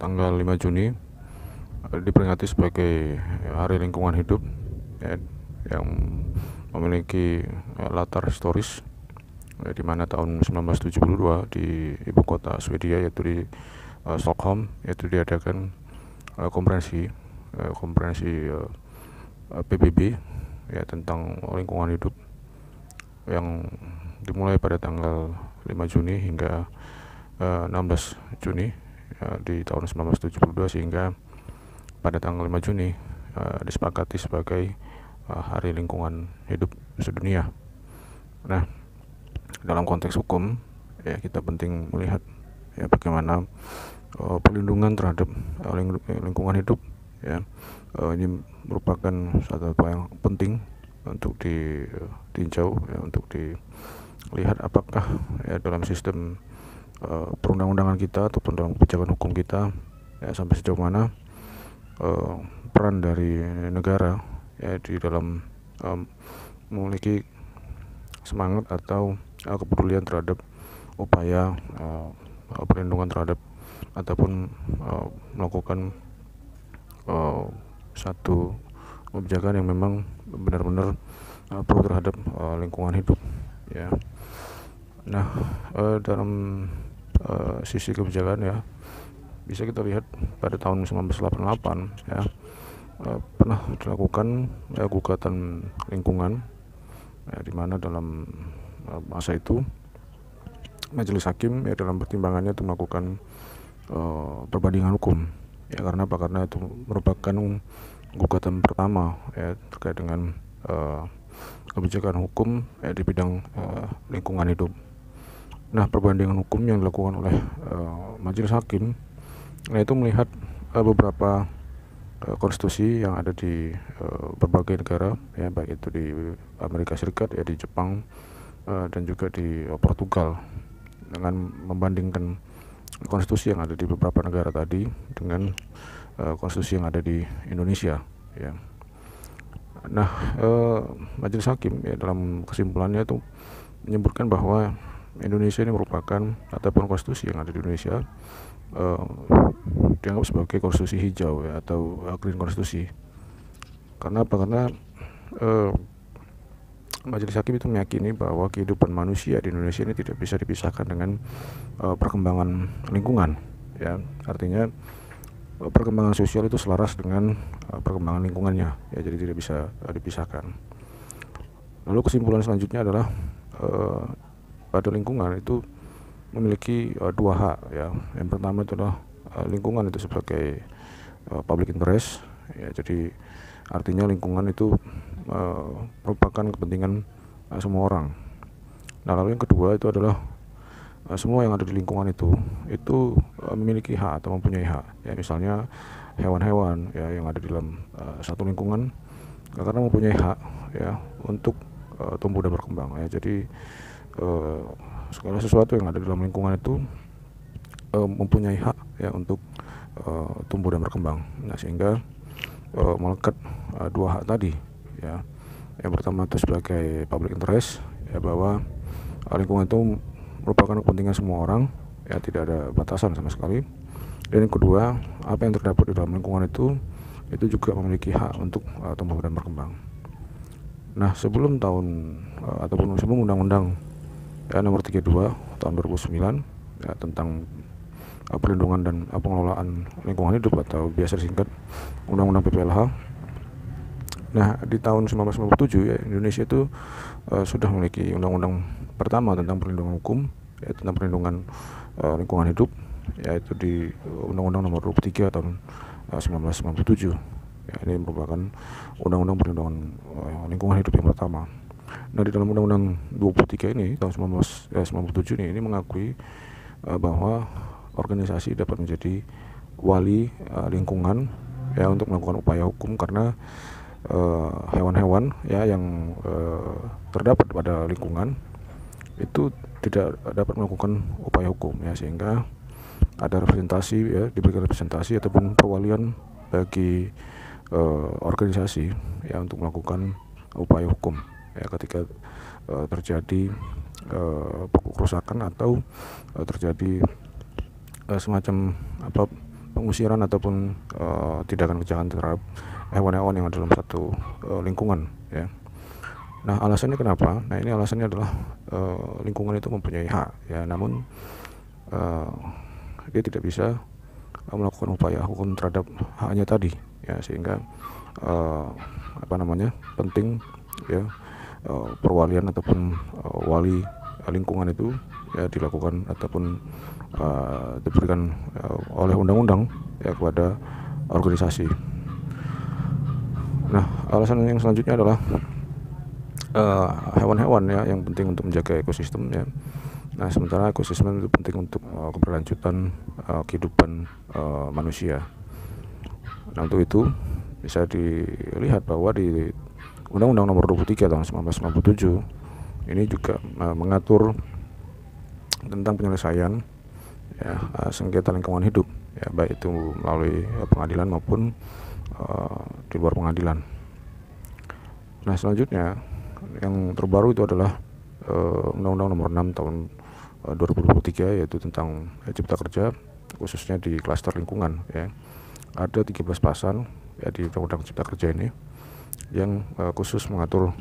tanggal 5 Juni diperingati sebagai Hari Lingkungan Hidup ya, yang memiliki latar historis di mana tahun 1972 di ibu kota Swedia, yaitu di Stockholm, yaitu diadakan konferensi PBB ya tentang lingkungan hidup yang dimulai pada tanggal 5 Juni hingga 16 Juni di tahun 1972, sehingga pada tanggal 5 Juni disepakati sebagai Hari Lingkungan Hidup sedunia. Nah, dalam konteks hukum ya kita penting melihat ya bagaimana perlindungan terhadap lingkungan hidup ya ini merupakan satu hal yang penting untuk ditinjau ya, untuk dilihat apakah ya dalam sistem perundang-undangan kita ataupun dalam kebijakan hukum kita ya sampai sejauh mana peran dari negara ya di dalam memiliki semangat atau kepedulian terhadap upaya perlindungan terhadap ataupun melakukan satu kebijakan yang memang benar-benar pro terhadap lingkungan hidup ya. Nah, dalam sisi kebijakan ya bisa kita lihat pada tahun 1988 ya pernah dilakukan gugatan lingkungan ya, di mana dalam masa itu majelis hakim ya dalam pertimbangannya itu melakukan perbandingan hukum ya. Karena apa? Karena itu merupakan gugatan pertama ya terkait dengan kebijakan hukum ya di bidang lingkungan hidup. Nah, perbandingan hukum yang dilakukan oleh majelis hakim itu melihat beberapa konstitusi yang ada di berbagai negara ya, baik itu di Amerika Serikat ya, di Jepang dan juga di Portugal, dengan membandingkan konstitusi yang ada di beberapa negara tadi dengan konstitusi yang ada di Indonesia ya. Nah, majelis hakim ya dalam kesimpulannya itu menyebutkan bahwa Indonesia ini merupakan ataupun konstitusi yang ada di Indonesia dianggap sebagai konstitusi hijau ya, atau green konstitusi. Karena apa? Karena majelis hakim itu meyakini bahwa kehidupan manusia di Indonesia ini tidak bisa dipisahkan dengan perkembangan lingkungan ya. Artinya perkembangan sosial itu selaras dengan perkembangan lingkungannya ya, jadi tidak bisa dipisahkan. Lalu kesimpulan selanjutnya adalah pada lingkungan itu memiliki dua hak ya. Yang pertama itu adalah lingkungan itu sebagai public interest ya, jadi artinya lingkungan itu merupakan kepentingan semua orang. Nah, lalu yang kedua itu adalah semua yang ada di lingkungan itu memiliki hak atau mempunyai hak ya. Misalnya hewan-hewan ya yang ada di dalam satu lingkungan karena mempunyai hak ya untuk tumbuh dan berkembang ya. Jadi segala sesuatu yang ada di dalam lingkungan itu mempunyai hak ya untuk tumbuh dan berkembang. Nah, sehingga melekat dua hak tadi ya. Yang pertama itu sebagai public interest ya, bahwa lingkungan itu merupakan kepentingan semua orang ya, tidak ada batasan sama sekali. Dan yang kedua, apa yang terdapat di dalam lingkungan itu juga memiliki hak untuk tumbuh dan berkembang. Nah, sebelum undang-undang ya nomor 32 tahun 2009 ya, tentang perlindungan dan pengelolaan lingkungan hidup atau biasa disingkat Undang-Undang PPLH. Nah, di tahun 1997 ya Indonesia itu sudah memiliki undang-undang pertama tentang perlindungan hukum ya, tentang perlindungan lingkungan hidup, yaitu di Undang-Undang nomor 23 tahun 1997 ya. Ini merupakan undang-undang perlindungan lingkungan hidup yang pertama. Nah, di dalam Undang-Undang 23 ini tahun 1997 ini mengakui bahwa organisasi dapat menjadi wali lingkungan ya untuk melakukan upaya hukum karena hewan-hewan ya yang terdapat pada lingkungan itu tidak dapat melakukan upaya hukum ya, sehingga ada representasi ya, diberikan representasi ataupun perwalian bagi organisasi ya untuk melakukan upaya hukum ya ketika terjadi kerusakan atau terjadi semacam pengusiran ataupun tindakan kejahatan terhadap hewan-hewan yang ada dalam satu lingkungan ya. Nah, alasannya kenapa? Nah, ini alasannya adalah lingkungan itu mempunyai hak ya, namun dia tidak bisa melakukan upaya hukum terhadap haknya tadi ya, sehingga penting ya perwalian ataupun wali lingkungan itu ya dilakukan ataupun diberikan oleh undang-undang ya kepada organisasi. Nah, alasan yang selanjutnya adalah hewan-hewan ya yang penting untuk menjaga ekosistem ya. Nah, sementara ekosistem itu penting untuk keberlanjutan kehidupan manusia. Nah, untuk itu bisa dilihat bahwa di Undang-Undang Nomor 23 tahun 1997 ini juga mengatur tentang penyelesaian ya sengketa lingkungan hidup ya, baik itu melalui pengadilan maupun di luar pengadilan. Nah, selanjutnya yang terbaru itu adalah Undang-Undang Nomor 6 tahun 2023 yaitu tentang Cipta Kerja, khususnya di klaster lingkungan ya. Ada 13 pasal ya di Undang-Undang Cipta Kerja ini yang khusus mengatur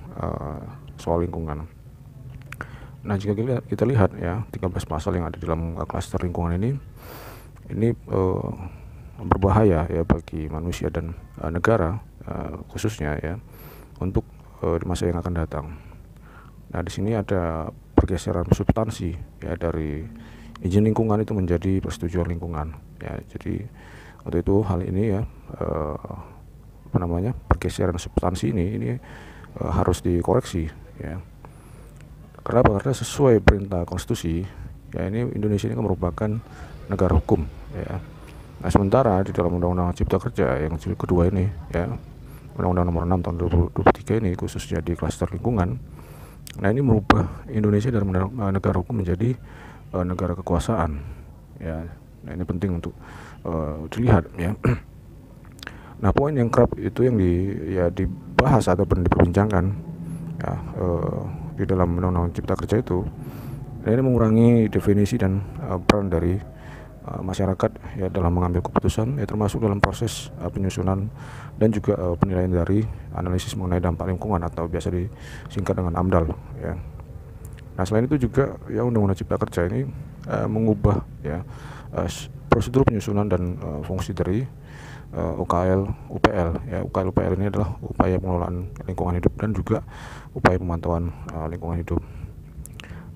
soal lingkungan. Nah, jika kita lihat ya 13 pasal yang ada di dalam klaster lingkungan ini berbahaya ya bagi manusia dan negara khususnya ya untuk di masa yang akan datang. Nah, di sini ada pergeseran substansi ya dari izin lingkungan itu menjadi persetujuan lingkungan ya. Jadi untuk itu hal ini ya pergeseran substansi ini harus dikoreksi ya. Kenapa? Karena sesuai perintah konstitusi ya, ini Indonesia ini merupakan negara hukum ya. Nah, sementara di dalam Undang-Undang Cipta Kerja yang jilid kedua ini ya, Undang-Undang Nomor 6 tahun 2023 ini khususnya di klaster lingkungan. Nah, ini merubah Indonesia dari negara hukum menjadi negara kekuasaan ya. Nah, ini penting untuk dilihat ya. Nah, poin yang kerap itu yang dibahas ataupun diperbincangkan ya, di dalam Undang-Undang Cipta Kerja itu, nah, ini mengurangi definisi dan peran dari masyarakat ya dalam mengambil keputusan ya, termasuk dalam proses penyusunan dan juga penilaian dari analisis mengenai dampak lingkungan atau biasa disingkat dengan AMDAL ya. Nah, selain itu juga ya Undang-Undang Cipta Kerja ini mengubah ya prosedur penyusunan dan fungsi dari UKL-UPL ya. UKL-UPL ini adalah upaya pengelolaan lingkungan hidup dan juga upaya pemantauan lingkungan hidup.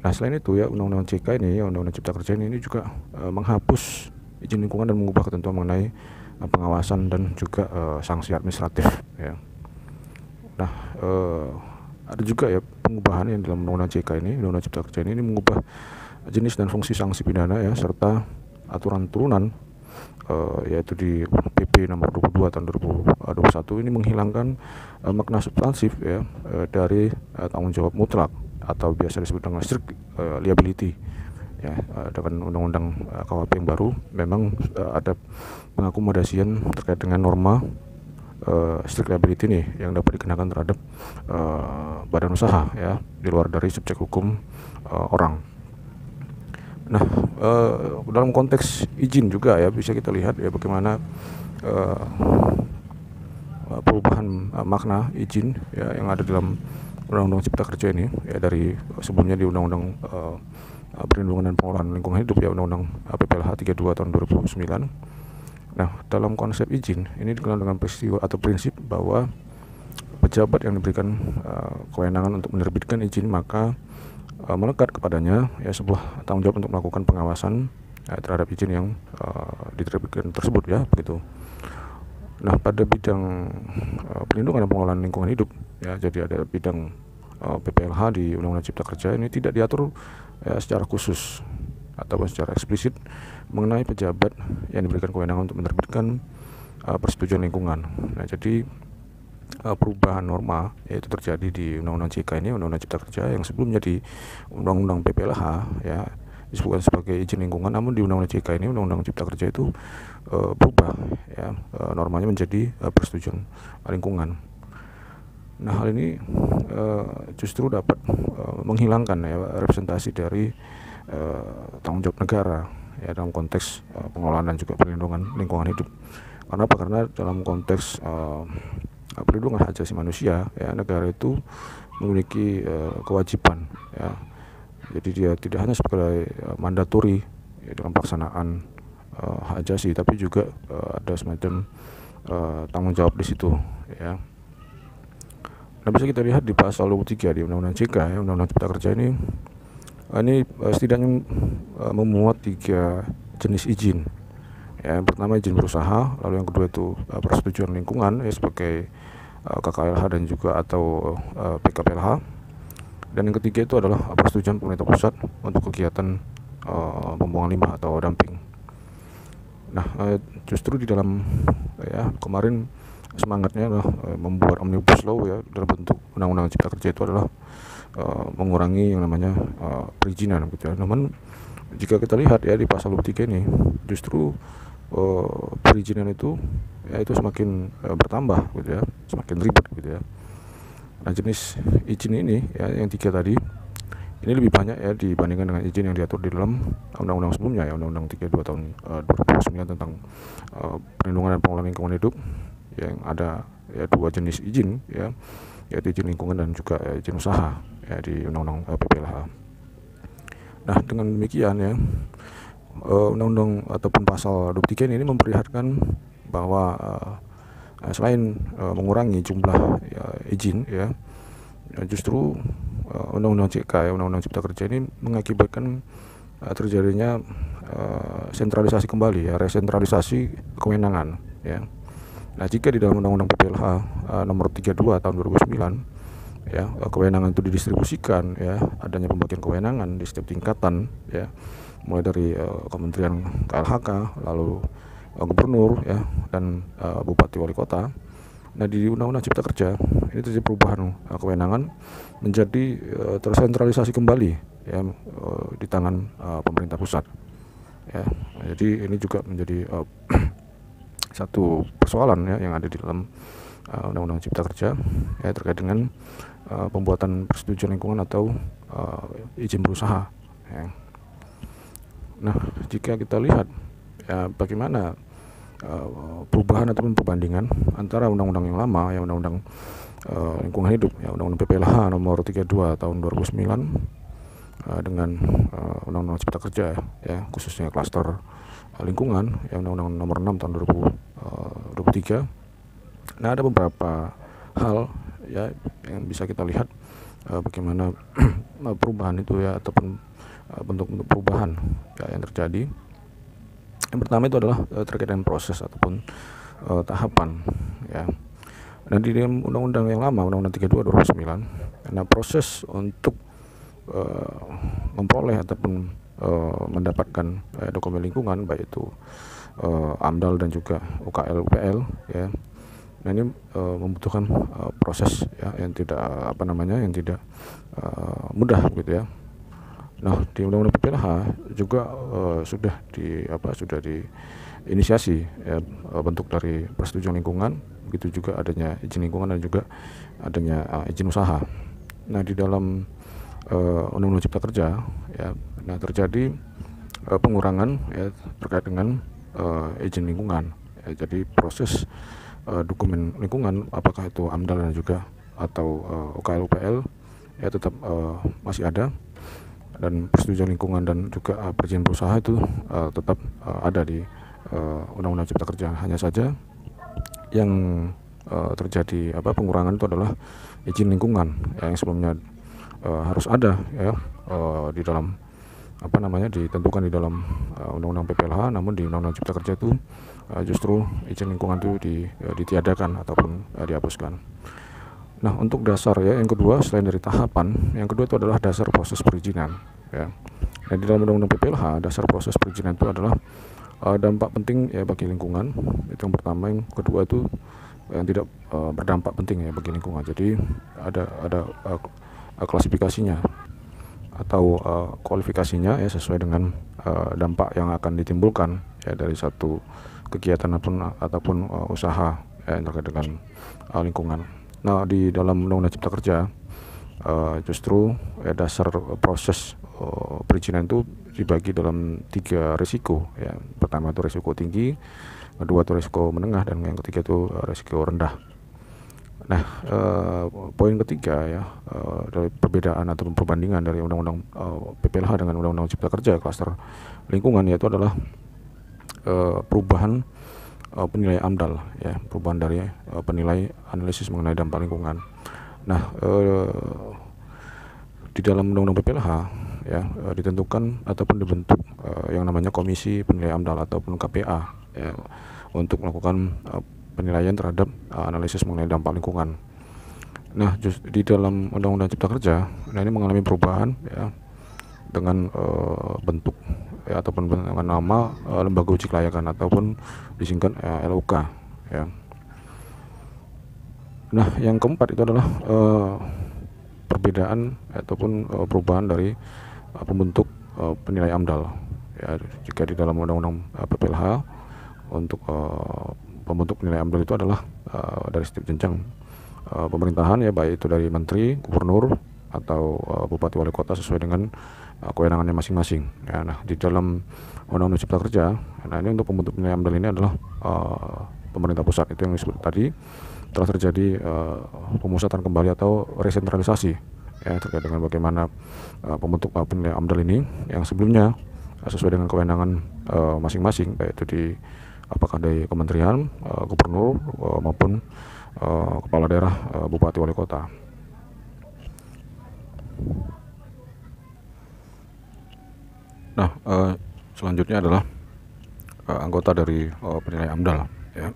Nah, selain itu ya Undang-Undang CK ini, Undang-Undang Cipta Kerja ini juga menghapus izin lingkungan dan mengubah ketentuan mengenai pengawasan dan juga sanksi administratif ya. Nah, ada juga ya pengubahan yang dalam Undang-Undang CK ini, Undang-Undang Cipta Kerja ini mengubah jenis dan fungsi sanksi pidana ya, serta aturan turunan yaitu di PP nomor 22 tahun 2021 ini menghilangkan makna substansif ya dari tanggung jawab mutlak atau biasa disebut dengan strict liability ya. Dengan undang-undang KWP yang baru memang ada pengakomodasian terkait dengan norma strict liability nih yang dapat dikenakan terhadap badan usaha ya di luar dari subjek hukum orang. Nah, dalam konteks izin juga ya bisa kita lihat ya bagaimana perubahan makna izin ya yang ada dalam Undang-Undang Cipta Kerja ini ya, dari sebelumnya di Undang-Undang Perlindungan dan Pengelolaan Lingkungan Hidup ya, Undang-Undang PPLH 32 tahun 2009. Nah, dalam konsep izin ini dikenal dengan peristiwa atau prinsip bahwa pejabat yang diberikan kewenangan untuk menerbitkan izin maka melekat kepadanya ya sebuah tanggung jawab untuk melakukan pengawasan terhadap izin yang diterbitkan tersebut ya, begitu. Nah, pada bidang perlindungan dan pengelolaan lingkungan hidup ya, jadi ada bidang PPLH di Undang-Undang Cipta Kerja ini tidak diatur ya secara khusus atau secara eksplisit mengenai pejabat yang diberikan kewenangan untuk menerbitkan persetujuan lingkungan. Nah, jadi perubahan norma yaitu terjadi di Undang-Undang CK ini, Undang-Undang Cipta Kerja, yang sebelumnya di Undang-Undang PPLH ya disebutkan sebagai izin lingkungan, namun di Undang-Undang CK ini, Undang-Undang Cipta Kerja itu berubah ya normanya menjadi persetujuan lingkungan. Nah, hal ini justru dapat menghilangkan ya representasi dari tanggung jawab negara ya dalam konteks pengelolaan dan juga perlindungan lingkungan hidup. Kenapa? Karena dalam konteks perlindungan hak asasi manusia, ya negara itu memiliki kewajiban, ya. Jadi dia tidak hanya sebagai mandatori ya, dalam pelaksanaan hak asasi, tapi juga ada semacam tanggung jawab di situ, ya. Nah, bisa kita lihat di pasal 23 di Undang-Undang CK, ya, Undang-Undang Cipta Kerja ini setidaknya memuat 3 jenis izin. Ya, yang pertama izin berusaha, lalu yang kedua itu persetujuan lingkungan ya, sebagai KKLH dan juga atau PKPLH, dan yang ketiga itu adalah persetujuan pemerintah pusat untuk kegiatan pembuangan limbah atau dumping. Nah, justru di dalam ya kemarin semangatnya adalah membuat omnibus law ya dalam bentuk undang-undang cipta kerja itu adalah mengurangi yang namanya perizinan gitu ya. Namun jika kita lihat ya di pasal 23 ini justru perizinan itu ya itu semakin bertambah gitu ya, semakin ribet gitu ya. Nah, jenis izin ini ya yang 3 tadi ini lebih banyak ya dibandingkan dengan izin yang diatur di dalam undang-undang sebelumnya ya, Undang-Undang 32 tahun 2009 tentang perlindungan dan pengelolaan lingkungan hidup, yang ada ya 2 jenis izin ya, yaitu izin lingkungan dan juga izin usaha ya di Undang-Undang PPLH. Nah, dengan demikian ya undang-undang ataupun pasal 23 ini memperlihatkan bahwa selain mengurangi jumlah ya, izin ya, justru undang-undang CK ya, Undang-Undang Cipta Kerja ini mengakibatkan terjadinya sentralisasi kembali ya, resentralisasi kewenangan ya. Nah, jika di dalam Undang-Undang PPLH nomor 32 tahun 2009 ya, kewenangan itu didistribusikan ya, adanya pembagian kewenangan di setiap tingkatan ya, mulai dari Kementerian KLHK, lalu gubernur ya, dan bupati wali kota. Nah, di Undang-Undang Cipta Kerja ini terjadi perubahan kewenangan menjadi tersentralisasi kembali ya, di tangan pemerintah pusat ya. Jadi ini juga menjadi satu persoalan ya yang ada di dalam Undang-Undang Cipta Kerja ya, terkait dengan pembuatan persetujuan lingkungan atau izin berusaha ya. Nah, jika kita lihat ya bagaimana perubahan ataupun perbandingan antara undang-undang yang lama ya, Undang-Undang lingkungan hidup ya, Undang-Undang PPLH nomor 32 tahun 2009 dengan Undang-Undang Cipta Kerja ya, khususnya klaster lingkungan ya, Undang-Undang nomor 6 tahun 2023. Nah, ada beberapa hal ya yang bisa kita lihat bagaimana perubahan itu ya, ataupun bentuk-bentuk perubahan ya, yang terjadi. Yang pertama itu adalah terkait dengan proses ataupun tahapan ya. Dan di dalam undang-undang yang lama, Undang-Undang 32 2009, nah proses untuk memperoleh ataupun mendapatkan dokumen lingkungan, baik itu AMDAL dan juga UKL UPL ya. Nah, ini membutuhkan proses ya yang tidak yang tidak mudah gitu ya. Nah, di Undang-Undang PPLH juga sudah diinisiasi ya, bentuk dari persetujuan lingkungan, begitu juga adanya izin lingkungan dan juga adanya izin usaha. Nah, di dalam Undang-Undang Cipta Kerja ya, nah terjadi pengurangan ya terkait dengan izin lingkungan ya. Jadi proses dokumen lingkungan, apakah itu AMDAL dan juga atau UKL UPL ya, tetap masih ada, dan persetujuan lingkungan dan juga perizinan berusaha itu tetap ada di Undang-Undang Cipta Kerja. Hanya saja yang terjadi pengurangan itu adalah izin lingkungan ya, yang sebelumnya harus ada ya di dalam ditentukan di dalam Undang-Undang PPLH, namun di Undang-Undang Cipta Kerja itu justru izin lingkungan itu ditiadakan ataupun dihapuskan. Nah, untuk dasar ya yang kedua, selain dari tahapan, yang kedua itu adalah dasar proses perizinan ya. Dan di dalam Undang-Undang PPLH, dasar proses perizinan itu adalah dampak penting ya bagi lingkungan. Itu yang pertama. Yang kedua itu yang tidak berdampak penting ya bagi lingkungan. Jadi ada klasifikasinya atau kualifikasinya ya, sesuai dengan dampak yang akan ditimbulkan ya dari satu kegiatan ataupun usaha ya, yang terkait dengan lingkungan. Nah, di dalam Undang-Undang Cipta Kerja justru dasar proses perizinan itu dibagi dalam 3 risiko ya. Pertama itu risiko tinggi, kedua itu risiko menengah, dan yang ketiga itu risiko rendah. Nah, poin ketiga ya, dari perbedaan atau perbandingan dari undang-undang PPLH dengan undang-undang Cipta Kerja klaster lingkungan, yaitu adalah perubahan penilai AMDAL ya, perubahan dari penilai analisis mengenai dampak lingkungan. Nah, di dalam undang-undang PPLH ya, ditentukan ataupun dibentuk yang namanya Komisi Penilai AMDAL ataupun KPA ya, untuk melakukan penilaian terhadap analisis mengenai dampak lingkungan. Nah, di dalam undang-undang Cipta Kerja, nah ini mengalami perubahan ya, dengan bentuk ya, ataupun dengan nama lembaga uji kelayakan ataupun disingkat LUK ya. Nah, yang keempat itu adalah perbedaan ataupun perubahan dari pembentuk penilai AMDAL ya. Jika di dalam undang-undang PPLH untuk pembentuk penilai AMDAL itu adalah dari setiap jenjang pemerintahan ya, baik itu dari menteri, gubernur, atau bupati, wali kota sesuai dengan kewenangannya masing-masing ya. Nah, di dalam undang-undang Cipta Kerja, nah ini untuk pembentuk penilai AMDAL ini adalah pemerintah pusat. Itu yang disebut tadi telah terjadi pemusatan kembali atau resentralisasi ya, terkait dengan bagaimana pembentuk penilai AMDAL ini yang sebelumnya sesuai dengan kewenangan masing-masing, baik itu di apakah dari kementerian, gubernur, maupun kepala daerah, bupati, wali kota. Nah, selanjutnya adalah anggota dari penilai AMDAL ya.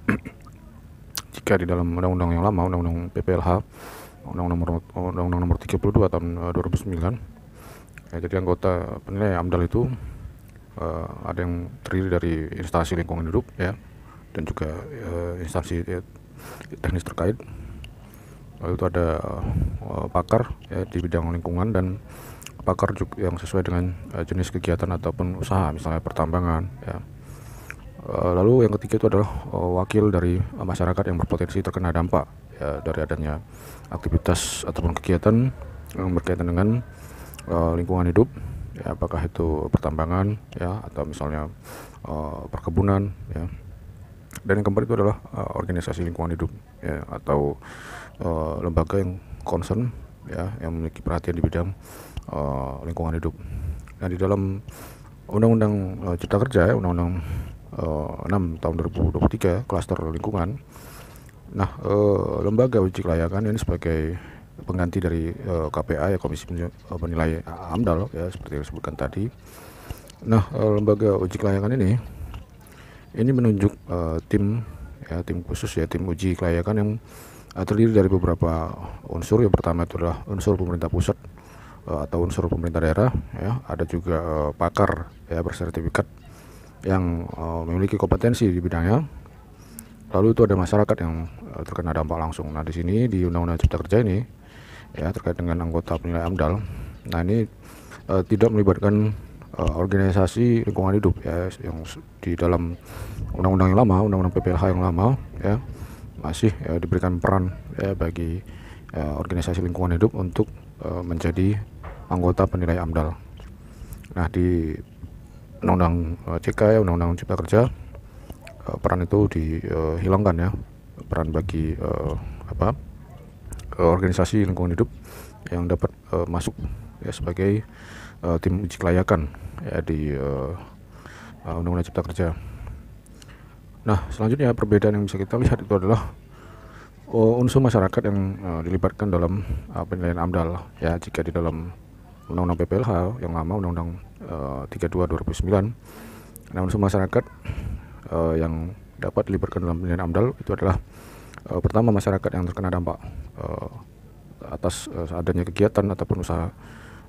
Jika di dalam undang-undang yang lama, undang-undang PPLH, undang-undang nomor 32 tahun 2009 ya, jadi anggota penilai AMDAL itu ada yang terdiri dari instansi lingkungan hidup ya, dan juga instansi teknis terkait. Lalu itu ada pakar ya di bidang lingkungan, dan pakar juga yang sesuai dengan jenis kegiatan ataupun usaha, misalnya pertambangan ya. Lalu yang ketiga itu adalah wakil dari masyarakat yang berpotensi terkena dampak ya, dari adanya aktivitas ataupun kegiatan yang berkaitan dengan lingkungan hidup ya, apakah itu pertambangan ya, atau misalnya perkebunan ya. Dan yang keempat itu adalah organisasi lingkungan hidup ya, atau lembaga yang concern ya, yang memiliki perhatian di bidang lingkungan hidup. Nah, di dalam undang-undang Cipta Kerja ya, undang-undang 6 tahun 2023 klaster lingkungan. Nah, lembaga uji kelayakan ini sebagai pengganti dari KPA ya, Komisi Penilai AMDAL ya, seperti yang disebutkan tadi. Nah, lembaga uji kelayakan ini menunjuk tim khusus ya, tim uji kelayakan yang terdiri dari beberapa unsur. Yang pertama itu adalah unsur pemerintah pusat atau unsur pemerintah daerah ya, ada juga pakar ya bersertifikat yang memiliki kompetensi di bidangnya. Lalu itu ada masyarakat yang terkena dampak langsung. Nah, di sini di Undang-Undang Cipta Kerja ini ya, terkait dengan anggota penilai AMDAL, nah ini tidak melibatkan organisasi lingkungan hidup ya, yang di dalam undang-undang yang lama, undang-undang PPLH yang lama ya, masih diberikan peran ya bagi organisasi lingkungan hidup untuk menjadi anggota penilai AMDAL. Nah, di Undang-Undang CK ya, Undang-Undang Cipta Kerja, peran itu dihilangkan ya, peran bagi organisasi lingkungan hidup yang dapat masuk ya sebagai tim uji kelayakan ya di Undang-Undang Cipta Kerja. Nah, selanjutnya perbedaan yang bisa kita lihat itu adalah unsur masyarakat yang dilibatkan dalam penilaian AMDAL ya. Jika di dalam Undang-Undang PPLH yang lama, Undang-Undang 32 2009, nah unsur masyarakat yang dapat dilibatkan dalam penilaian AMDAL itu adalah pertama, masyarakat yang terkena dampak atas adanya kegiatan ataupun usaha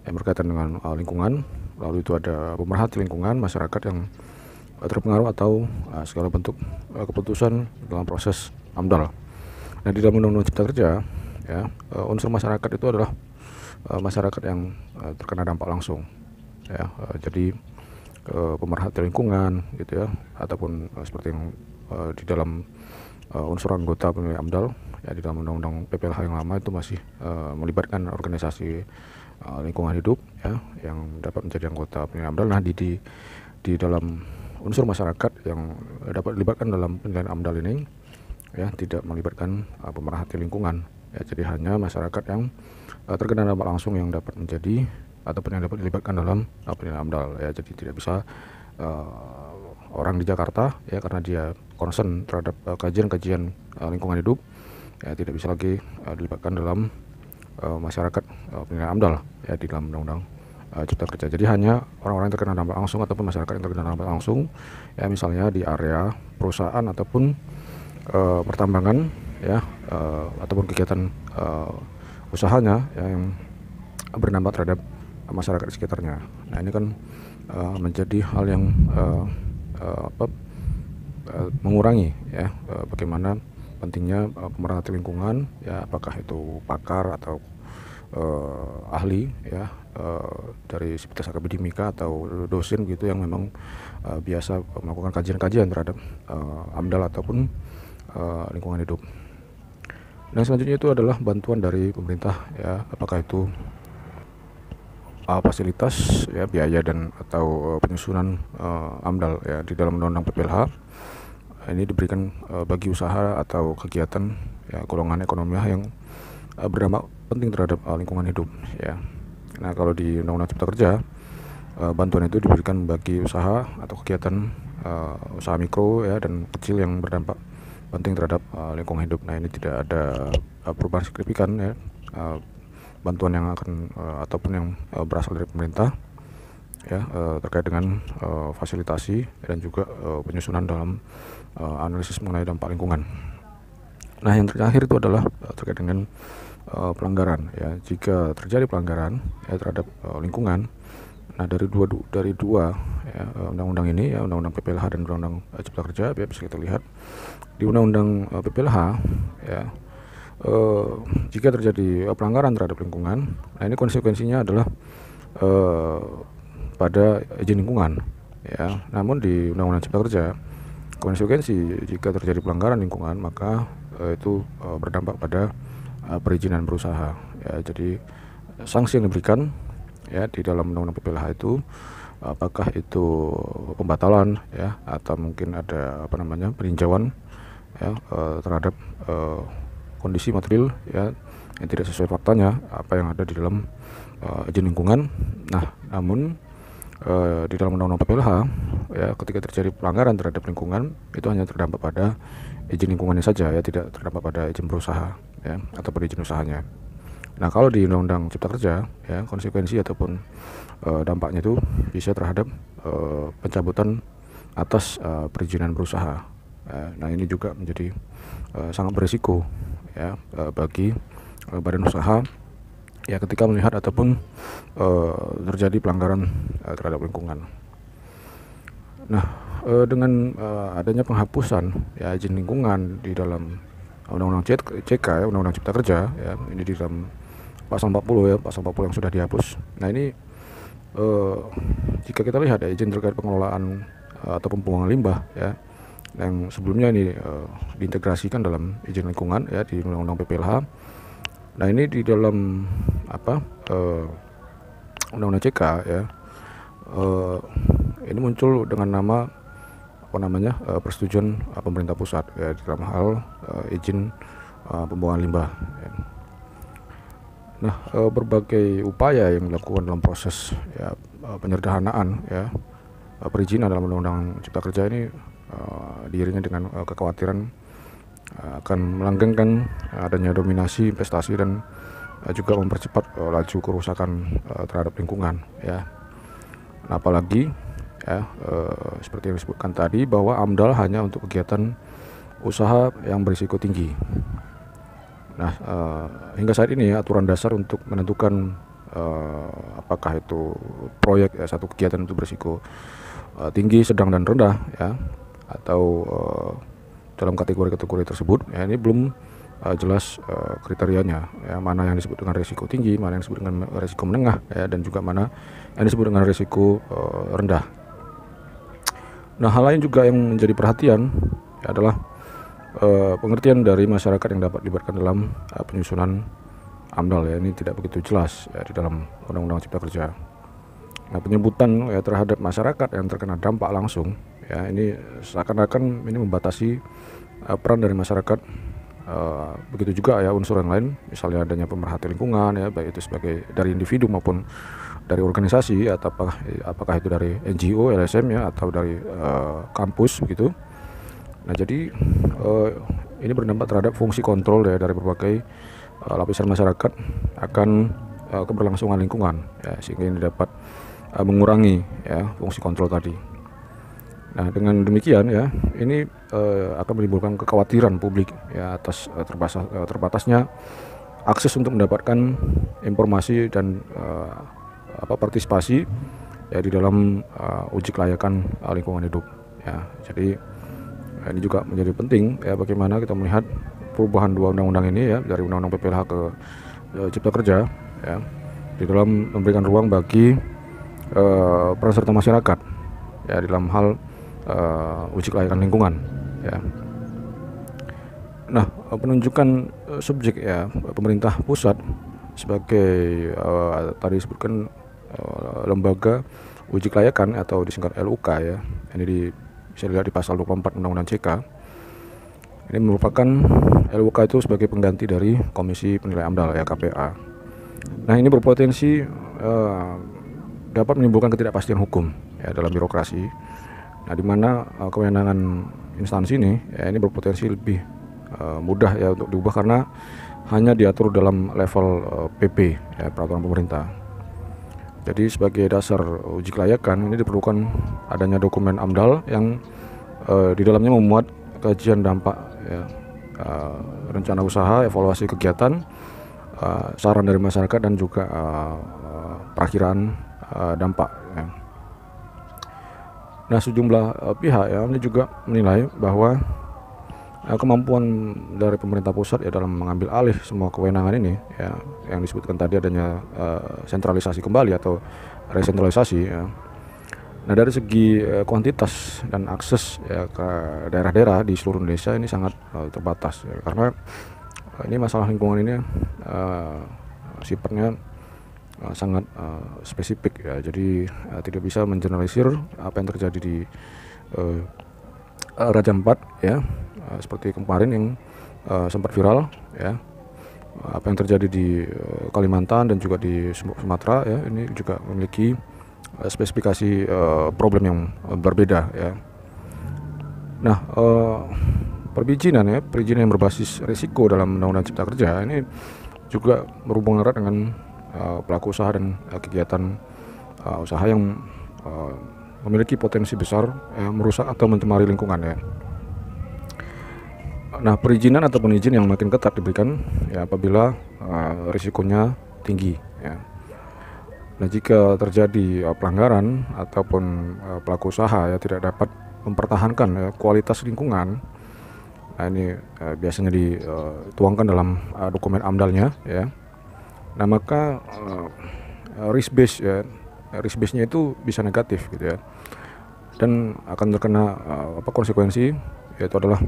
yang berkaitan dengan lingkungan. Lalu itu ada pemerhati lingkungan, masyarakat yang terpengaruh atau segala bentuk keputusan dalam proses AMDAL. Nah, di dalam Undang-Undang Cipta Kerja ya, unsur masyarakat itu adalah masyarakat yang terkena dampak langsung ya, jadi pemerhati lingkungan gitu ya, ataupun seperti yang di dalam unsur anggota penilai AMDAL ya, di dalam Undang-Undang PPLH yang lama itu masih melibatkan organisasi lingkungan hidup ya yang dapat menjadi anggota penilaian AMDAL. Nah, di dalam unsur masyarakat yang dapat dilibatkan dalam penilaian AMDAL ini ya tidak melibatkan pemerhati lingkungan ya, jadi hanya masyarakat yang terkena dampak langsung yang dapat menjadi ataupun yang dapat dilibatkan dalam penilaian AMDAL ya. Jadi tidak bisa orang di Jakarta ya karena dia concern terhadap kajian-kajian lingkungan hidup ya tidak bisa lagi dilibatkan dalam masyarakat penilaian AMDAL ya di dalam undang-undang Cipta Kerja. Jadi hanya orang-orang yang terkena dampak langsung ataupun masyarakat yang terkena dampak langsung ya, misalnya di area perusahaan ataupun pertambangan ya ataupun kegiatan usahanya ya, yang berdampak terhadap masyarakat di sekitarnya. Nah, ini kan menjadi hal yang mengurangi ya bagaimana pentingnya pemerhati lingkungan ya, apakah itu pakar atau ahli ya dari Sivitas Akademika atau dosen gitu yang memang biasa melakukan kajian-kajian terhadap AMDAL ataupun lingkungan hidup. Dan selanjutnya itu adalah bantuan dari pemerintah ya, apakah itu fasilitas ya, biaya dan atau penyusunan AMDAL ya di dalam undang-undang PPLH. Ini diberikan bagi usaha atau kegiatan ya, golongan ekonomi yang berdampak penting terhadap lingkungan hidup ya. Nah, kalau di Undang-Undang Cipta Kerja bantuan itu diberikan bagi usaha atau kegiatan usaha mikro ya dan kecil yang berdampak penting terhadap lingkungan hidup. Nah, ini tidak ada perubahan signifikan ya bantuan yang akan ataupun yang berasal dari pemerintah ya terkait dengan fasilitasi dan juga penyusunan dalam analisis mengenai dampak lingkungan. Nah, yang terakhir itu adalah terkait dengan pelanggaran ya. Jika terjadi pelanggaran ya terhadap lingkungan, nah dari dua ya, undang-undang ini ya, undang-undang PPLH dan undang-undang Cipta Kerja ya, bisa kita lihat di undang-undang PPLH ya, jika terjadi pelanggaran terhadap lingkungan, nah ini konsekuensinya adalah pada izin lingkungan ya. Namun di undang-undang Cipta Kerja, konsekuensi jika terjadi pelanggaran lingkungan maka itu berdampak pada perizinan berusaha ya. Jadi sanksi yang diberikan ya di dalam undang-undang PPLH itu apakah itu pembatalan ya atau mungkin ada peninjauan ya terhadap kondisi material ya yang tidak sesuai faktanya apa yang ada di dalam izin lingkungan. Nah, namun di dalam undang-undang PPLH ya ketika terjadi pelanggaran terhadap lingkungan itu hanya terdampak pada izin lingkungannya saja ya, tidak terdampak pada izin berusaha ya atau pada izin usahanya. Nah, kalau di undang-undang Cipta Kerja ya konsekuensi ataupun dampaknya itu bisa terhadap pencabutan atas perizinan berusaha. Nah, ini juga menjadi sangat berisiko ya bagi badan usaha ya ketika melihat ataupun terjadi pelanggaran terhadap lingkungan. Nah, dengan adanya penghapusan ya izin lingkungan di dalam undang-undang CK ya, undang-undang Cipta Kerja ya, ini di dalam pasal 40 ya, pasal 40 yang sudah dihapus. Nah, ini jika kita lihat ya izin terkait pengelolaan atau pembuangan limbah ya yang sebelumnya ini diintegrasikan dalam izin lingkungan ya di undang-undang PPLH. Nah, ini di dalam undang-undang CK ya ini muncul dengan nama persetujuan pemerintah pusat ya dalam hal izin pembuangan limbah ya. Nah, berbagai upaya yang dilakukan dalam proses ya penyederhanaan ya perizinan dalam undang-undang Cipta Kerja ini diiringi dengan kekhawatiran akan melanggengkan adanya dominasi investasi dan juga mempercepat laju kerusakan terhadap lingkungan ya. Nah, apalagi ya seperti yang disebutkan tadi bahwa AMDAL hanya untuk kegiatan usaha yang berisiko tinggi. Nah, hingga saat ini ya, aturan dasar untuk menentukan apakah itu proyek ya, satu kegiatan itu berisiko tinggi, sedang dan rendah ya atau dalam kategori-kategori tersebut ya, ini belum jelas kriterianya ya, mana yang disebut dengan risiko tinggi, mana yang disebut dengan risiko menengah ya, dan juga mana yang disebut dengan risiko rendah. Nah, hal lain juga yang menjadi perhatian ya, adalah pengertian dari masyarakat yang dapat dilibatkan dalam penyusunan AMDAL ya, ini tidak begitu jelas ya di dalam Undang-Undang Cipta Kerja. Nah, penyebutan ya terhadap masyarakat yang terkena dampak langsung ya, ini seakan-akan ini membatasi peran dari masyarakat. Begitu juga ya unsur yang lain, misalnya adanya pemerhati lingkungan ya, baik itu sebagai dari individu maupun dari organisasi, atau apakah itu dari NGO, LSM ya, atau dari kampus begitu. Nah, jadi ini berdampak terhadap fungsi kontrol ya dari berbagai lapisan masyarakat akan keberlangsungan lingkungan ya, sehingga ini dapat mengurangi ya fungsi kontrol tadi. Nah, dengan demikian ya, ini akan menimbulkan kekhawatiran publik ya atas terbatasnya akses untuk mendapatkan informasi dan partisipasi ya di dalam uji kelayakan lingkungan hidup ya. Jadi ini juga menjadi penting ya, bagaimana kita melihat perubahan dua undang-undang ini ya, dari Undang-Undang PPLH ke Cipta Kerja ya, di dalam memberikan ruang bagi peran serta masyarakat ya di dalam hal uji kelayakan lingkungan ya. Nah, penunjukan subjek ya, pemerintah pusat sebagai tadi disebutkan lembaga uji kelayakan atau disingkat LUK ya. Ini bisa dilihat di pasal 24 Undang-Undang CK. Ini merupakan LUK itu sebagai pengganti dari Komisi Penilai AMDAL ya, KPA. Nah, ini berpotensi dapat menimbulkan ketidakpastian hukum ya dalam birokrasi. Nah, di mana kewenangan instansi ini ya, ini berpotensi lebih mudah ya untuk diubah karena hanya diatur dalam level PP ya, peraturan pemerintah. Jadi sebagai dasar uji kelayakan ini diperlukan adanya dokumen AMDAL yang di dalamnya memuat kajian dampak ya, rencana usaha, evaluasi kegiatan, saran dari masyarakat, dan juga perakiraan dampak ya. Nah, sejumlah pihak ya ini juga menilai bahwa kemampuan dari pemerintah pusat ya dalam mengambil alih semua kewenangan ini ya, yang disebutkan tadi adanya sentralisasi kembali atau resentralisasi ya. Nah, dari segi kuantitas dan akses ya ke daerah-daerah di seluruh Indonesia ini sangat terbatas ya, karena ini masalah lingkungan ini sifatnya sangat spesifik ya, jadi tidak bisa mengeneralisir apa yang terjadi di Raja Ampat ya, seperti kemarin yang sempat viral ya, apa yang terjadi di Kalimantan dan juga di Sumatera ya, ini juga memiliki spesifikasi problem yang berbeda ya. Nah, perizinan yang berbasis risiko dalam Undang-Undang Cipta Kerja ini juga berhubungan erat dengan pelaku usaha dan kegiatan usaha yang memiliki potensi besar merusak atau mencemari lingkungan ya. Nah, perizinan ataupun izin yang makin ketat diberikan ya apabila risikonya tinggi ya. Nah, jika terjadi pelanggaran ataupun pelaku usaha ya tidak dapat mempertahankan ya, kualitas lingkungan, nah ini biasanya dituangkan dalam dokumen AMDAL-nya ya. Nah, maka risk base-nya itu bisa negatif gitu ya, dan akan terkena konsekuensi, yaitu adalah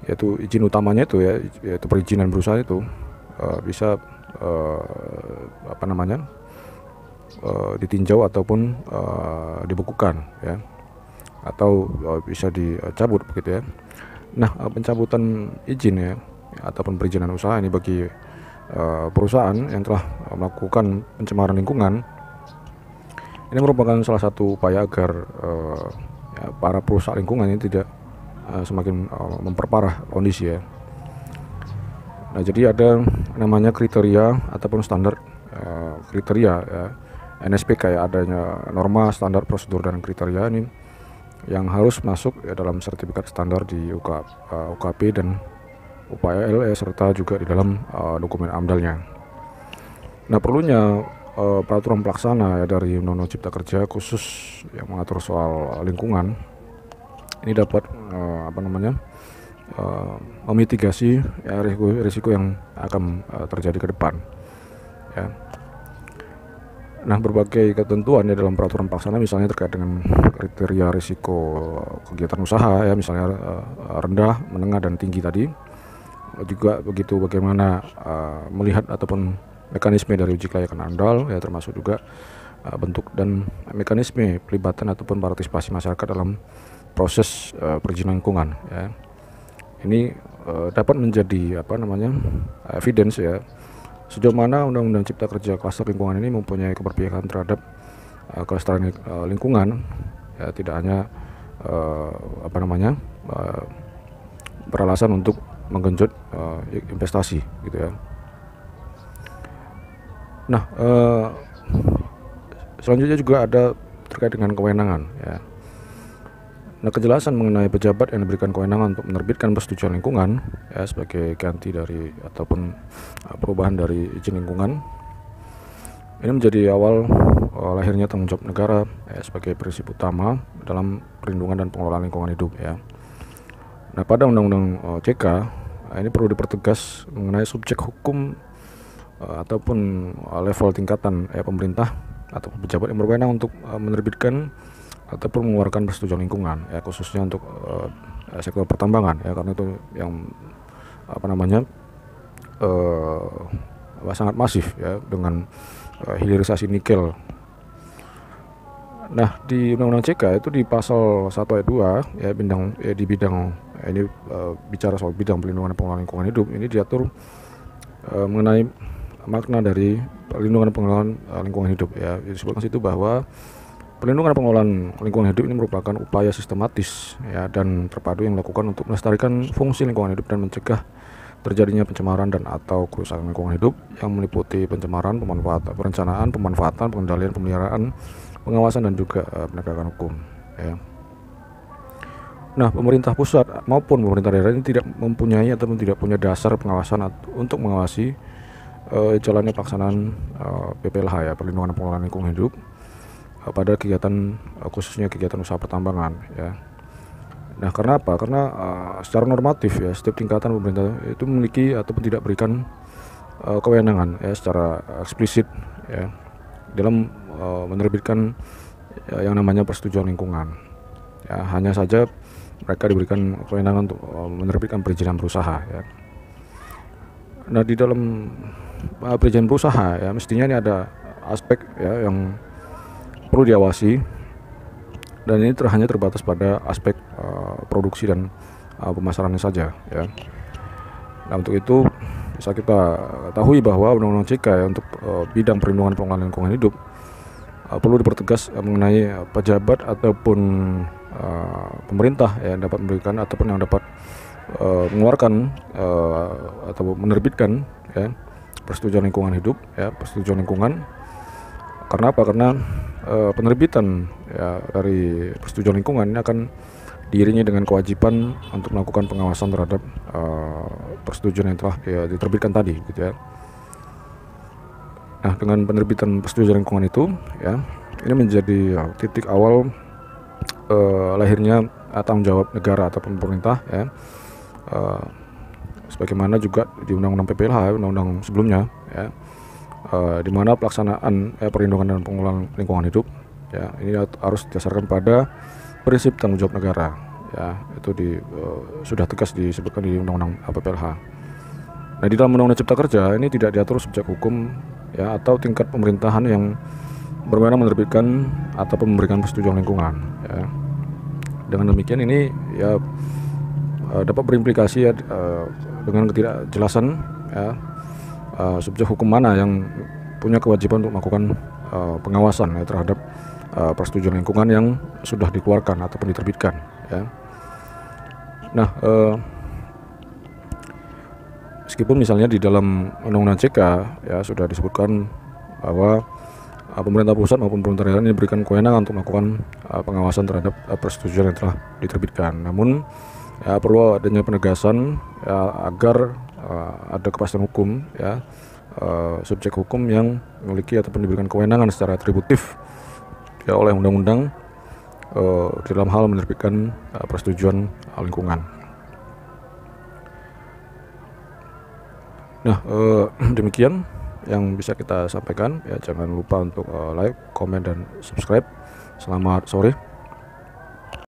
yaitu izin utamanya itu ya, yaitu perizinan berusaha itu bisa ditinjau ataupun dibekukan ya, atau bisa dicabut begitu ya. Nah, pencabutan izin ya ataupun perizinan usaha ini bagi perusahaan yang telah melakukan pencemaran lingkungan ini merupakan salah satu upaya agar ya, para perusahaan lingkungan ini tidak semakin memperparah kondisi ya. Nah, jadi ada namanya kriteria ataupun standar kriteria ya, NSP, kayak adanya norma, standar, prosedur, dan kriteria ini yang harus masuk ya dalam sertifikat standar di UKP dan upaya LE, serta juga di dalam dokumen AMDAL-nya. Nah, perlunya peraturan pelaksana ya dari Undang-Undang Cipta Kerja khusus yang mengatur soal lingkungan ini dapat memitigasi ya, risiko yang akan terjadi ke depan ya. Nah, berbagai ketentuan ya dalam peraturan pelaksana misalnya terkait dengan kriteria risiko kegiatan usaha ya, misalnya rendah, menengah, dan tinggi tadi. juga begitu bagaimana melihat ataupun mekanisme dari uji kelayakan AMDAL, ya, termasuk juga bentuk dan mekanisme pelibatan ataupun partisipasi masyarakat dalam proses perizinan lingkungan, ya. Ini dapat menjadi evidence, ya, sejauh mana Undang-Undang Cipta Kerja Klaster Lingkungan ini mempunyai keberpihakan terhadap kelestarian lingkungan, ya, tidak hanya beralasan untuk menggenjot investasi, gitu ya. Nah, selanjutnya juga ada terkait dengan kewenangan, ya. Nah, kejelasan mengenai pejabat yang diberikan kewenangan untuk menerbitkan persetujuan lingkungan, ya, sebagai ganti dari ataupun perubahan dari izin lingkungan, ini menjadi awal lahirnya tanggung jawab negara, ya, sebagai prinsip utama dalam perlindungan dan pengelolaan lingkungan hidup, ya. Nah, pada Undang-Undang CK ini perlu dipertegas mengenai subjek hukum ataupun level tingkatan pemerintah atau pejabat yang berwenang untuk menerbitkan ataupun mengeluarkan persetujuan lingkungan, ya, khususnya untuk sektor pertambangan, ya, karena itu yang sangat masif, ya, dengan hilirisasi nikel. Nah, di Undang-Undang CK itu di pasal 1 ayat 2, ya, di bidang ini bicara soal bidang perlindungan dan pengelolaan lingkungan hidup, ini diatur mengenai makna dari perlindungan dan pengelolaan lingkungan hidup, ya. Disebutkan situ bahwa perlindungan dan pengelolaan lingkungan hidup ini merupakan upaya sistematis, ya, dan terpadu yang dilakukan untuk melestarikan fungsi lingkungan hidup dan mencegah terjadinya pencemaran dan atau kerusakan lingkungan hidup yang meliputi pencemaran, perencanaan, pemanfaatan, pengendalian, pemeliharaan, pengawasan, dan juga penegakan hukum, ya. Nah, pemerintah pusat maupun pemerintah daerah ini tidak mempunyai ataupun tidak punya dasar pengawasan untuk mengawasi jalannya pelaksanaan PPLH, ya, perlindungan dan pengelolaan lingkungan hidup, pada kegiatan khususnya kegiatan usaha pertambangan, ya. Nah, karena apa? Karena secara normatif, ya, setiap tingkatan pemerintah itu memiliki ataupun tidak berikan kewenangan, ya, secara eksplisit, ya, dalam menerbitkan yang namanya persetujuan lingkungan, ya. Hanya saja mereka diberikan kewenangan untuk menerbitkan perizinan berusaha, ya. Nah, di dalam perizinan berusaha, ya, mestinya ini ada aspek, ya, yang perlu diawasi, dan ini hanya terbatas pada aspek produksi dan pemasarannya saja, ya. Nah, untuk itu bisa kita ketahui bahwa Undang-Undang CK, ya, untuk bidang perlindungan pengelolaan lingkungan hidup perlu dipertegas mengenai pejabat ataupun pemerintah yang dapat memberikan ataupun yang dapat mengeluarkan atau menerbitkan, ya, persetujuan lingkungan hidup, ya, persetujuan lingkungan. Karena apa? Karena penerbitan, ya, dari persetujuan lingkungan ini akan diiringi dengan kewajiban untuk melakukan pengawasan terhadap persetujuan yang telah, ya, diterbitkan tadi, gitu, ya. Nah, dengan penerbitan persetujuan lingkungan itu, ya, ini menjadi titik awal lahirnya tanggung jawab negara ataupun pemerintah, ya, sebagaimana juga di Undang-Undang PPLH, undang-undang sebelumnya, ya, di mana pelaksanaan perlindungan dan pengelolaan lingkungan hidup, ya, ini harus didasarkan pada prinsip tanggung jawab negara, ya. Itu sudah tegas disebutkan di Undang-Undang PPLH. Nah, di dalam Undang-Undang Cipta Kerja ini tidak diatur subjek hukum, ya, atau tingkat pemerintahan yang berwenang menerbitkan ataupun memberikan persetujuan lingkungan, ya. Dengan demikian ini, ya, dapat berimplikasi, ya, dengan ketidakjelasan, ya, subjek hukum mana yang punya kewajiban untuk melakukan pengawasan, ya, terhadap persetujuan lingkungan yang sudah dikeluarkan ataupun diterbitkan, ya. Nah, meskipun misalnya di dalam Undang-Undang CK, ya, sudah disebutkan bahwa pemerintah pusat maupun pemerintah daerah ini diberikan kewenangan untuk melakukan pengawasan terhadap persetujuan yang telah diterbitkan. Namun, ya, perlu adanya penegasan, ya, agar ada kepastian hukum, ya, subjek hukum yang memiliki ataupun diberikan kewenangan secara atributif, ya, oleh undang-undang dalam hal menerbitkan persetujuan lingkungan. Nah, demikian yang bisa kita sampaikan, ya. Jangan lupa untuk like, komen, dan subscribe. Selamat sore.